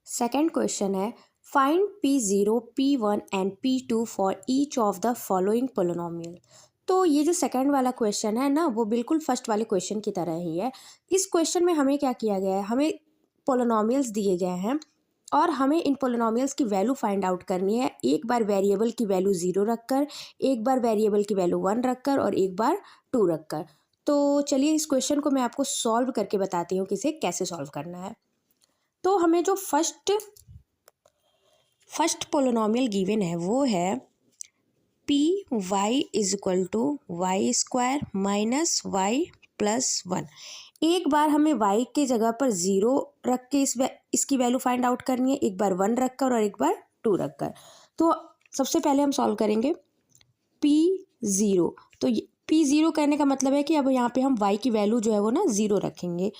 Second question है find P0, P1 and P2 for each of the following polynomial. तो ये जो second वाला क्वेश्चन है ना, वो बिल्कुल फर्स्ट वाले क्वेश्चन की तरह ही है। इस क्वेश्चन में हमें क्या किया गया है, हमें पोलिनोमियल्स दिए गए हैं और हमें इन पोलिनोमियल्स की वैल्यू फाइंड आउट करनी है। एक बार वेरिएबल की वैल्यू 0 रखकर, एक बार वेरिएबल की वैल्यू 1 रखकर और एक बार 2 रखकर। तो चलिए इस क्वेश्चन को मैं आपको सॉल्व करके बताती हूँ कि इसे कैसे सॉल्व करना है। तो हमें जो फर्स्ट पोलिनोमियल गिवन है वो है p y is equal to y square minus y plus 1। एक बार हमें y के जगह पर 0 रख के इसकी वैल्यू फाइंड आउट करनी है, एक बार 1 रखकर और एक बार 2 रखकर। तो सबसे पहले हम सॉल्व करेंगे P0। तो P0 कहने का मतलब है कि अब यहाँ पे हम y की वैल्यू जो है वो ना 0 रखेंगे।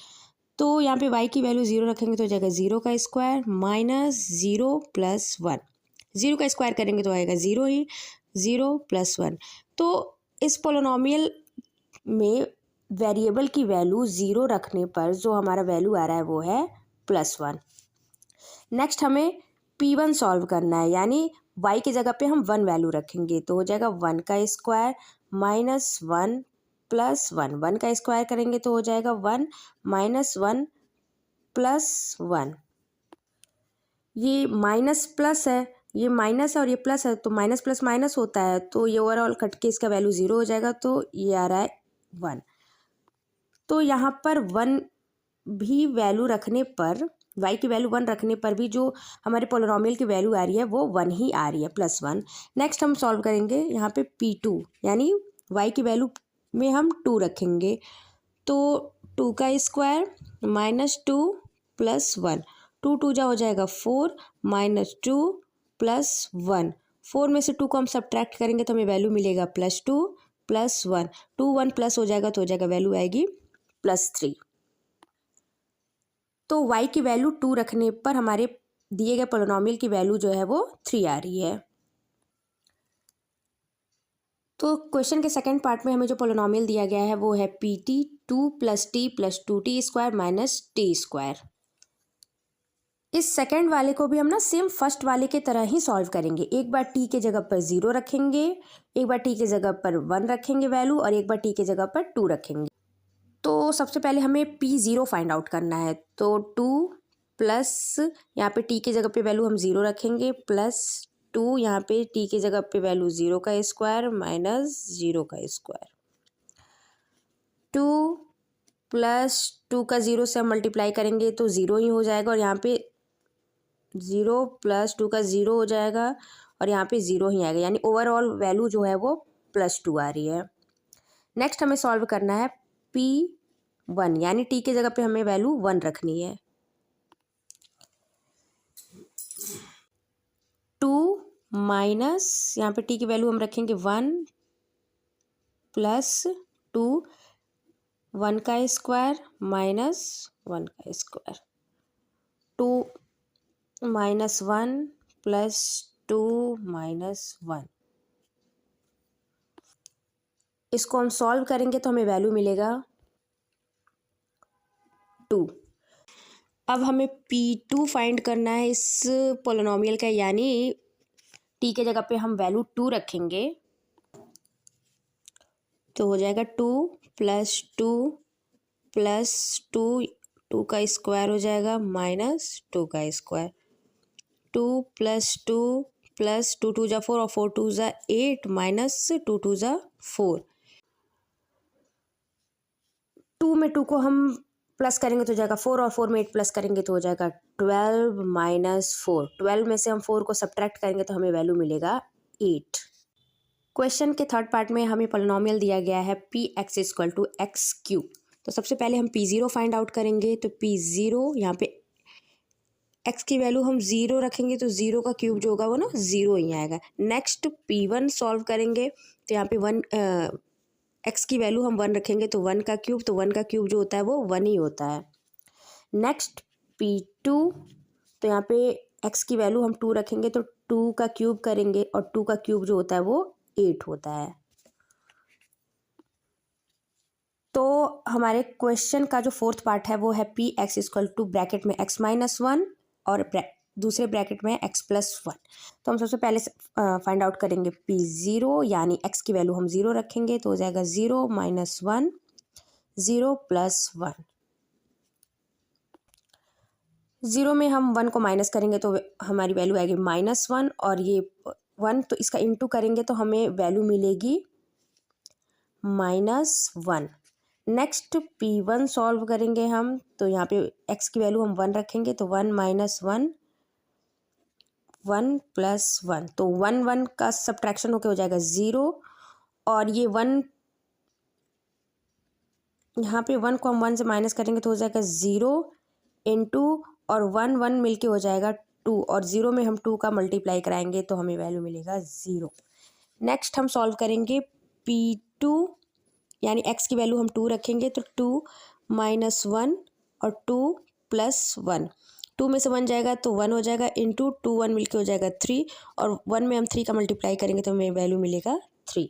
तो यहाँ पे y की वैल्यू 0 रखेंगे तो हो जाएगा 0 का स्क्वायर माइनस 0 प्लस 1। 0 का स्क्वायर करेंगे तो आएगा 0 ही, 0 प्लस 1। तो इस पोलिनोमियल में वेरिएबल की वैल्यू 0 रखने पर जो हमारा वैल्यू आ रहा है वो है प्लस 1। नेक्स्ट हमें P1 सॉल्व करना है, यानी y की जगह पे हम 1 वैल्यू रखेंगे तो हो जाएगा 1 का स्क्वायर माइनस 1 प्लस 1। 1 का स्क्वायर करेंगे तो हो जाएगा 1 माइनस 1 प्लस 1। ये माइनस प्लस है, ये माइनस है और ये प्लस है, तो माइनस प्लस माइनस होता है, तो ये ओवरऑल कट के इसका वैल्यू 0 हो जाएगा, तो ये आ रहा है 1। तो यहाँ पर 1 भी वैल्यू रखने पर, y की वैल्यू 1 रखने पर भी जो हमारे पोलिनोमियल की वैल्यू आ रही है वो 1 ही आ रही है, प्लस 1। नेक्स्ट हम सॉल्व करेंगे यहाँ पे P2, यानी y की वैल्यू में हम 2 रखेंगे तो 2 का स्क्वायर माइनस 2 प्लस 1। 2 2 जा हो जाएगा 4 माइनस 2 प्लस 1। 4 में से 2 को हम सब्ट्रैक्ट करेंगे तो हमें वैल्यू मिलेगा प्लस 2 प्लस 1। 2 1 प्लस हो जाएगा तो हो जाएगा वैल्यू आएगी प्लस 3। तो y की वैल्यू 2 रखने पर हमारे दिए गए पोलिनोमियल की वैल्यू जो है वो 3 आ रही है। तो क्वेश्चन के सेकंड पार्ट में हमें जो पोलिनोमियल दिया गया है वो है PT 2 plus T plus 2t square minus T square. इस सेकंड वाले को भी हम ना सेम फर्स्ट वाले के तरह ही सॉल्व करेंगे। एक बार t के जगह पर 0 रखेंगे, एक बार t के जगह पर 1 रखेंगे वैल्यू और एक बार t के जगह पर 2 रखेंगे। तो सबसे पहले हमें P0 फाइंड आउट करना है, तो 2 प्लस यहाँ पे t के जगह पे वैल्यू हम 0 रखेंगे प्लस 2, यहाँ पे t के जगह पे वैल्यू 0 का स्क्वायर माइनस 0 का स्क्वायर। 2 प्लस 2 का 0 से हम मल्टीप्लाई करेंगे तो 0 ही हो जाएगा और यहाँ पे 0 प्लस 2 का 0 हो जाएगा और यहाँ पे 0 ही आएगा, यानी ओवरऑल वैल्यू जो है वो प्लस 2 आ रही है। नेक्स्ट हमें सॉल्व करना है P1, यानी t के जगह पे हमें वैल्यू 1 रखनी है। 2 माइनस यहाँ पे t की वैल्यू हम रखेंगे 1 प्लस 2, 1 का स्क्वायर माइनस 1 का स्क्वायर। 2 minus 1 plus 2 minus 1। इसको हम सॉल्व करेंगे तो हमें वैल्यू मिलेगा 2। अब हमें P2 फाइंड करना है इस पोलिनोमियल का, यानी t के जगह पे हम वैल्यू 2 रखेंगे तो हो जाएगा 2 प्लस 2 प्लस 2, 2 का स्क्वायर हो जाएगा माइनस 2 का स्क्वायर। 2 प्लस 2 प्लस 2 2 जा 4 और 4 2 जा 8 माइनस 2 2 जा 4। 2 में 2 को हम प्लस करेंगे तो हो जाएगा 4 और 4 में 8 प्लस करेंगे तो हो जाएगा 12 माइनस 4। 12 में से हम 4 को सब्ट्रैक्ट करेंगे तो हमें वैल्यू मिलेगा 8। क्वेश्चन के थर्ड पार्ट में हमें पोलिनोमियल दिया गया है Px equal to x cube. तो सबसे पहले हम P0 फाइंड आउट करेंगे, तो P0 यहाँ पे x की वैल्यू हम 0 रखेंगे तो 0 का क्यूब जो होगा वो ना 0 ही आएगा। नेक्स्ट P1 सॉल्व करेंगे तो यहाँ पे 1 x की वैल्यू हम 1 रखेंगे तो 1 का क्यूब, तो 1 का क्यूब जो होता है वो 1 ही होता है। नेक्स्ट P2, तो यहाँ पे x की वैल्यू हम 2 रखेंगे तो 2 का क्यूब करेंगे और 2 का क्यूब जो होता है वो 8 होता है। तो हमारे क्वेश्चन का जो फोर्थ पार्ट है वो है Px इक्वल टू ब्रैकेट में x माइनस 1 और दूसरे ब्रैकेट में x+1। तो हम सबसे पहले फाइंड आउट करेंगे p0, यानी x की वैल्यू हम 0 रखेंगे तो हो जाएगा 0 - 1 0 + 1। 0 में हम 1 को माइनस करेंगे तो हमारी वैल्यू आएगी -1, और ये 1 तो इसका इंटू करेंगे तो हमें वैल्यू मिलेगी -1। नेक्स्ट p1 सॉल्व करेंगे हम, तो यहाँ पे x की वैल्यू हम 1 रखेंगे तो 1 - 1 1 + 1, तो 1 1 का सब्ट्रैक्शन होके हो जाएगा 0, और ये 1 यहाँ पे 1 को हम 1 से माइनस करेंगे तो हो जाएगा 0 × और 1 1 मिलके हो जाएगा 2, और 0 में हम 2 का मल्टीप्लाई कराएंगे तो हमें वैल्यू मिलेगा 0। नेक्स्ट हम सॉल्व करेंगे p2, यानी x की वैल्यू हम 2 रखेंगे तो 2 - 1 और 2 + 1, 2 में से 1 जाएगा तो 1 हो जाएगा, इंटू 2 1 मिलके हो जाएगा 3, और 1 में हम 3 का मल्टीप्लाई करेंगे तो हमें वैल्यू मिलेगा 3।